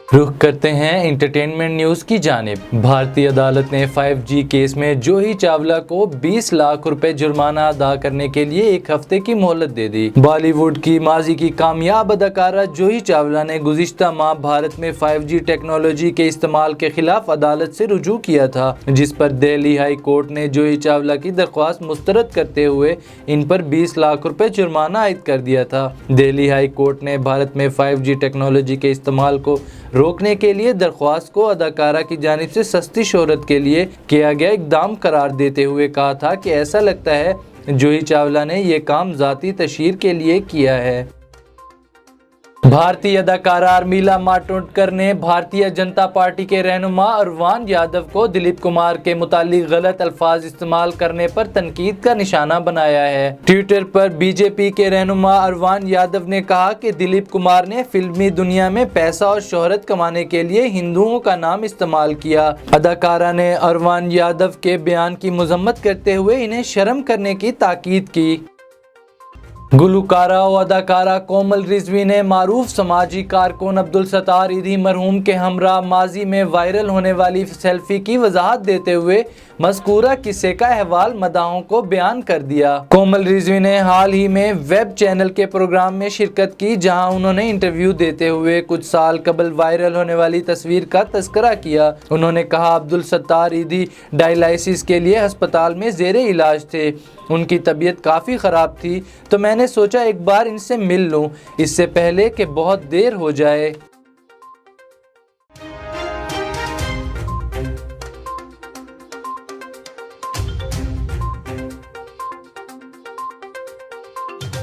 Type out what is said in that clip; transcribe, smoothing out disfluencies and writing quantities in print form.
رخ کرتے ہیں entertainment news کی جانب۔ بھارتی عدالت نے 5G کیس میں جوہی چاولہ کو 20 لاکھ روپے جرمانہ ادا کرنے کے لیے 1 ہفتے کی مہلت دے دی۔ بالی ووڈ کی ماضی کی کامیاب اداکارہ جوہی چاولہ نے گزشتہ ماہ بھارت میں 5G ٹیکنالوجی کے استعمال کے خلاف عدالت سے رجوع کیا تھا، جس پر دہلی ہائی کورٹ نے جوہی چاولہ کی درخواست مسترد کرتے ہوئے ان پر 20 لاکھ روپے جرمانہ عائد کر دیا تھا۔ دہلی ہائی کورٹ نے بھارت میں 5G ٹیکنالوجی کے استعمال کو روکنے کے لیے درخواست کو اداکارہ کی جانب سے سستی شہرت کے لیے کیا گیا اقدام قرار دیتے ہوئے کہا تھا کہ ایسا لگتا ہے جوہی چاولہ نے یہ کام ذاتی تشہیر کے لیے کیا ہے۔ بھارتی اداکارہ ارمیلا ماٹونڈکر نے بھارتیہ جنتا پارٹی کے رہنما اروان یادو کو دلیپ کمار کے متعلق غلط الفاظ استعمال کرنے پر تنقید کا نشانہ بنایا ہے۔ ٹویٹر پر بی جے پی کے رہنما اروان یادو نے کہا کہ دلیپ کمار نے فلمی دنیا میں پیسہ اور شہرت کمانے کے لیے ہندوؤں کا نام استعمال کیا۔ اداکارہ نے اروان یادو کے بیان کی مذمت کرتے ہوئے انہیں شرم کرنے کی تاکید کی۔ گلوکارہ و اداکارہ کومل رضوی نے معروف سماجی کارکن عبدالستار ایدھی مرحوم کے ہمراہ ماضی میں وائرل ہونے والی سیلفی کی وضاحت دیتے ہوئے مذکورہ قصے کا احوال مداحوں کو بیان کر دیا۔ کومل رضوی نے حال ہی میں ویب چینل کے پروگرام میں شرکت کی، جہاں انہوں نے انٹرویو دیتے ہوئے کچھ سال قبل وائرل ہونے والی تصویر کا تذکرہ کیا۔ انہوں نے کہا، عبدالستار ایدھی ڈائلائسس کے لیے ہسپتال میں زیر علاج تھے۔ ان کی طبیعت کافی خراب تھی، تو میں نے سوچا ایک بار ان سے مل لوں، اس سے پہلے کہ بہت دیر ہو جائے۔